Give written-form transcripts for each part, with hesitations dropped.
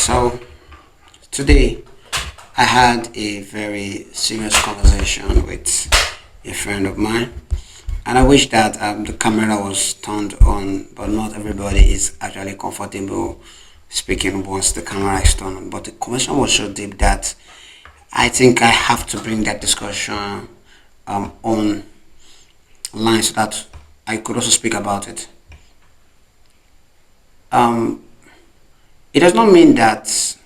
So today I had a very serious conversation with a friend of mine, and I wish that the camera was turned on, but not everybody is actually comfortable speaking once the camera is turned on. But the conversation was so deep that I think I have to bring that discussion online so that I could also speak about it. Um, it does not mean that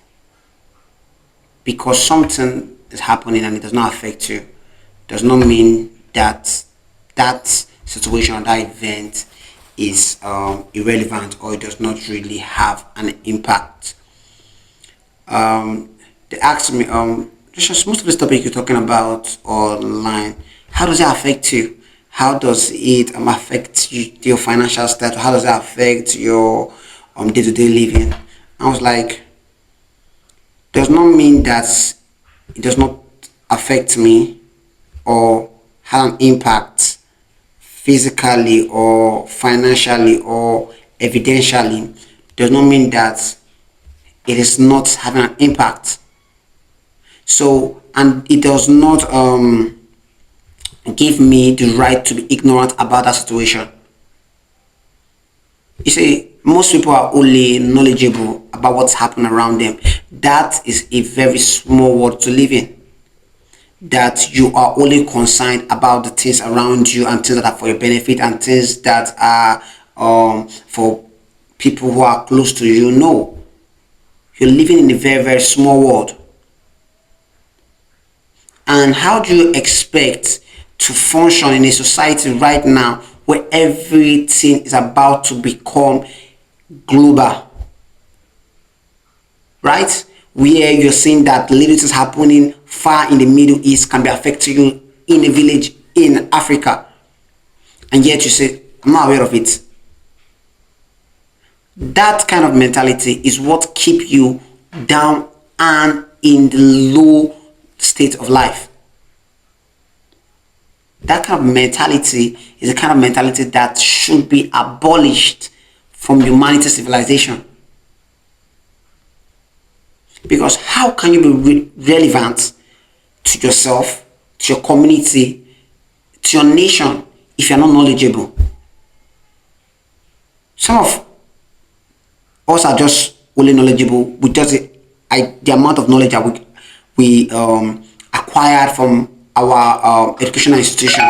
because something is happening and it does not affect you, does not mean that that situation or that event is irrelevant or it does not really have an impact. Um, they asked me, just most of this topic you're talking about online, how does it affect you? How does it affect your financial status? How does it affect your day-to-day living? I was like, does not mean that it does not affect me or have an impact physically or financially or evidentially, does not mean that it is not having an impact. So, and it does not give me the right to be ignorant about that situation. You see, most people are only knowledgeable about what's happening around them. That is a very small world to live in. That you are only concerned about the things around you and things that are for your benefit and things that are for people who are close to you. No, you're living in a very, very small world. And how do you expect to function in a society right now where everything is about to become global, right? Where you're seeing that little things happening far in the Middle East can be affecting you in a village in Africa, and yet you say, I'm not aware of it. That kind of mentality is what keep you down and in the low state of life. That kind of mentality is a kind of mentality that should be abolished from humanity civilization. Because how can you be relevant to yourself, to your community, to your nation if you're not knowledgeable? Some of us are just only knowledgeable with just the amount of knowledge that we acquired from our educational institution,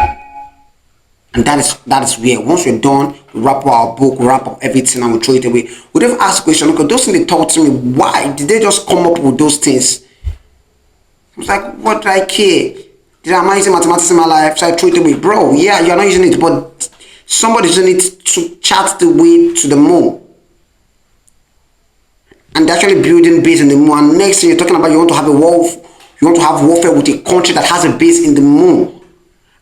and that is where once we're done, we wrap up our book, we wrap up everything, and we throw it away. We never ask the question, okay, those things they taught to me, why did they just come up with those things? I was like, what do I care? Did I using mathematics in my life, so I threw it away? Bro, yeah, you're not using it, but somebody's using it to chart the way to the moon. And they're actually building base in the moon. And next thing you're talking about, you want to have a war, you want to have warfare with a country that has a base in the moon.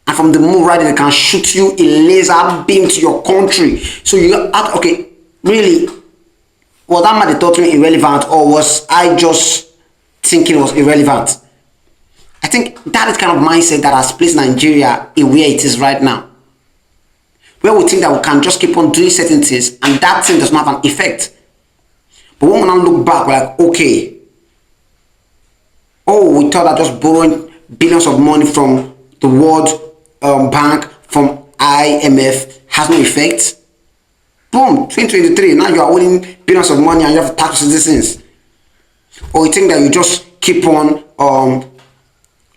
And from the moon, right, they can shoot you a laser beam to your country. So you ask, okay, really, was that man they taught me irrelevant, or was I just thinking it was irrelevant? I think that is kind of mindset that has placed Nigeria in where it is right now. Where we think that we can just keep on doing certain things and that thing does not have an effect. But when we now look back, we're like, okay, oh, we thought that just borrowing billions of money from the World Bank, from IMF, has no effect. Boom, 2023, now you are owning billions of money and you have tax citizens. Or you think that you just keep on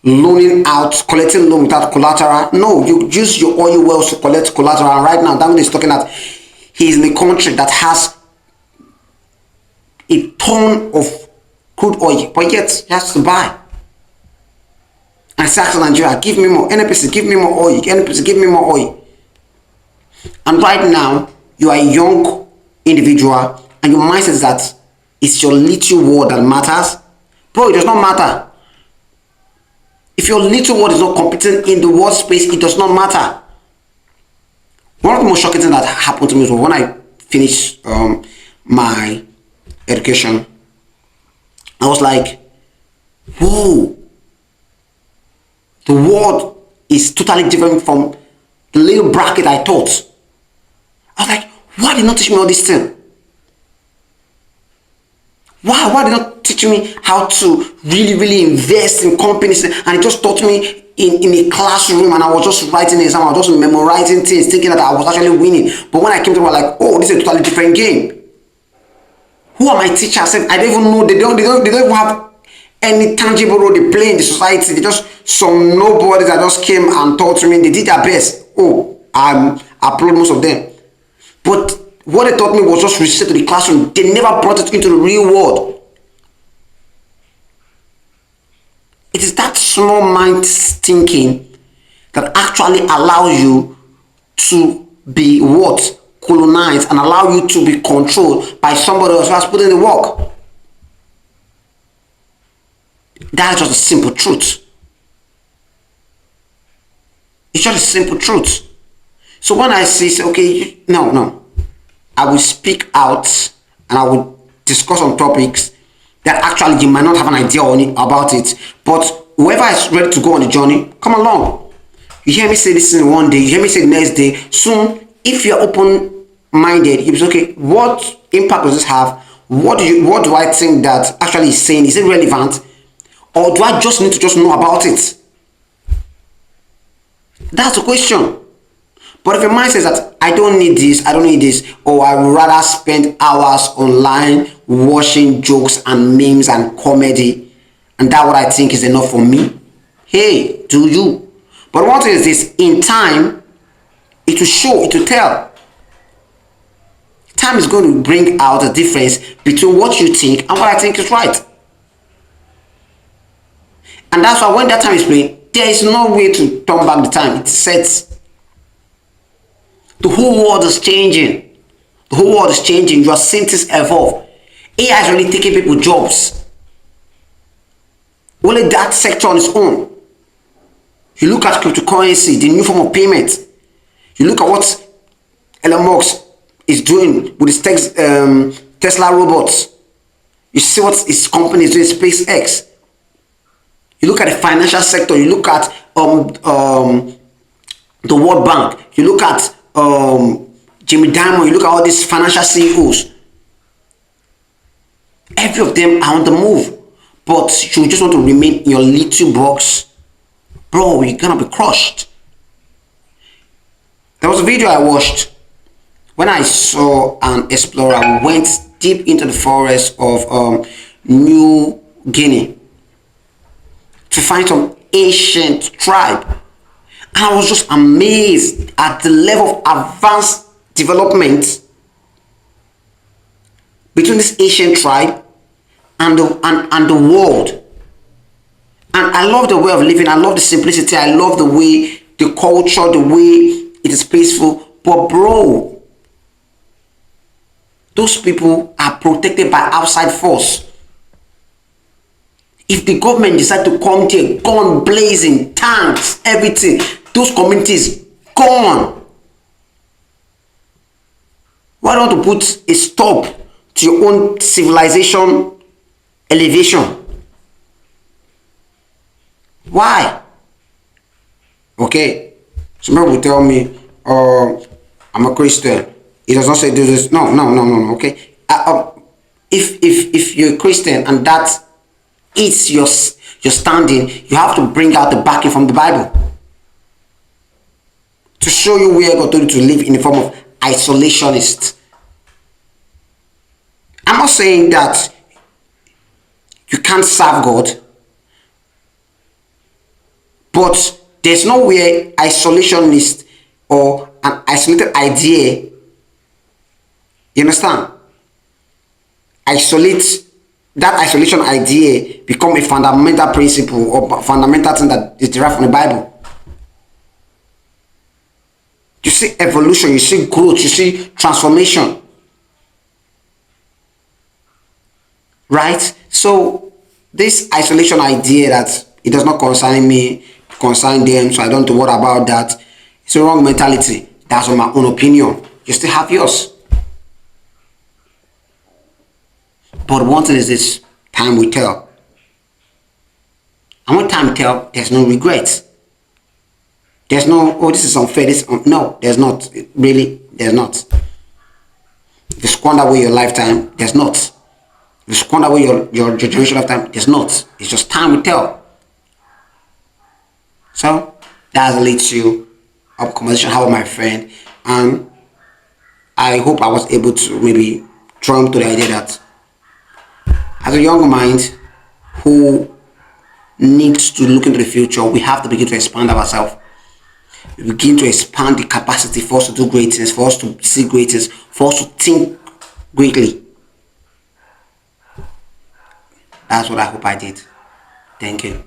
loaning out, collecting loan without collateral. No, you use your oil wells to collect collateral. And right now, Dangote is talking that he is in a country that has a ton of crude oil, but yet he has to buy. And say to Nigeria, give me more. NPC, give me more oil. NPC, give me more oil. And right now, you are a young individual, and your mindset is that it's your little world that matters. Bro, it does not matter. If your little world is not competing in the world space, it does not matter. One of the most shocking things that happened to me was when I finished my education. I was like, whoa, the world is totally different from the little bracket I taught. I was like, why did not teach me all this thing? Why did not teach me how to really invest in companies? And it just taught me in a classroom, and I was just writing the exam, I was just memorizing things, thinking that I was actually winning. But when I came to it, I was like, oh, this is a totally different game. Who are my teachers? I don't even know. They don't even have any tangible role they play in the society. They just some nobodies that just came and taught me. They did their best. Oh, I applaud most of them. But what they taught me was just restricted to the classroom. They never brought it into the real world. It is that small mind thinking that actually allows you to be what? Colonized, and allow you to be controlled by somebody else who has put in the work. That is just a simple truth. It's just a simple truth. So when I say, okay, no, I will speak out and I will discuss on topics that actually you might not have an idea on it, about it, but whoever is ready to go on the journey, come along. You hear me say this in one day, you hear me say the next day. Soon, if you're open-minded, you'll be okay, what impact does this have? What do I think that actually is saying? Is it relevant? Or do I just need to just know about it? That's the question. But if your mind says that I don't need this, or I would rather spend hours online watching jokes and memes and comedy, and that's what I think is enough for me, hey, do you? But one thing is this, in time, it will show, it will tell. Time is going to bring out the difference between what you think and what I think is right. And that's why when that time is playing, there is no way to turn back the time. It's set. The whole world is changing. The whole world is changing. You are seeing things evolve. AI is really taking people's jobs. Only that sector on its own. You look at cryptocurrency, the new form of payment. You look at what Elon Musk is doing with his Tesla robots. You see what his company is doing, SpaceX. You look at the financial sector. You look at the World Bank. You look at Jimmy Dimon. You look at all these financial CEOs. Every of them are on the move, but you just want to remain in your little box, bro. You're gonna be crushed. There was a video I watched when I saw an explorer went deep into the forest of New Guinea to find some ancient tribe. And I was just amazed at the level of advanced development between this ancient tribe and the world. And I love the way of living. I love the simplicity. I love the way, the culture, the way it is peaceful. But bro, those people are protected by outside force. If the government decide to come there, gun blazing, tanks, everything, those communities gone. Why don't you put a stop to your own civilization elevation? Why? Okay, somebody will tell me, I'm a Christian. It does not say do this. No. Okay, if you're a Christian and that is your standing, you have to bring out the backing from the Bible to show you where God told you to live in the form of isolationist. I'm not saying that you can't serve God, but there's nowhere isolationist or an isolated idea, you understand, that isolation idea become a fundamental principle or fundamental thing that is derived from the Bible. You see evolution, you see growth, you see transformation. Right? So this isolation idea that it does not concern me, concern them, so I don't know what about that, it's a wrong mentality. That's my own opinion. You still have yours. But one thing is this, time will tell. And when time tell, there's no regret. There's no, oh, this is unfair. No, there's not. Really, there's not. If you squander away your lifetime, there's not. You squander away your generation of time. There's not. It's just time will tell. So that's leads to a conversation I had with my friend, and I hope I was able to maybe draw him to the idea that as a young mind who needs to look into the future, we have to begin to expand ourselves. We begin to expand the capacity for us to do great things, for us to see great things, for us to think greatly. That's what I hope I did. Thank you.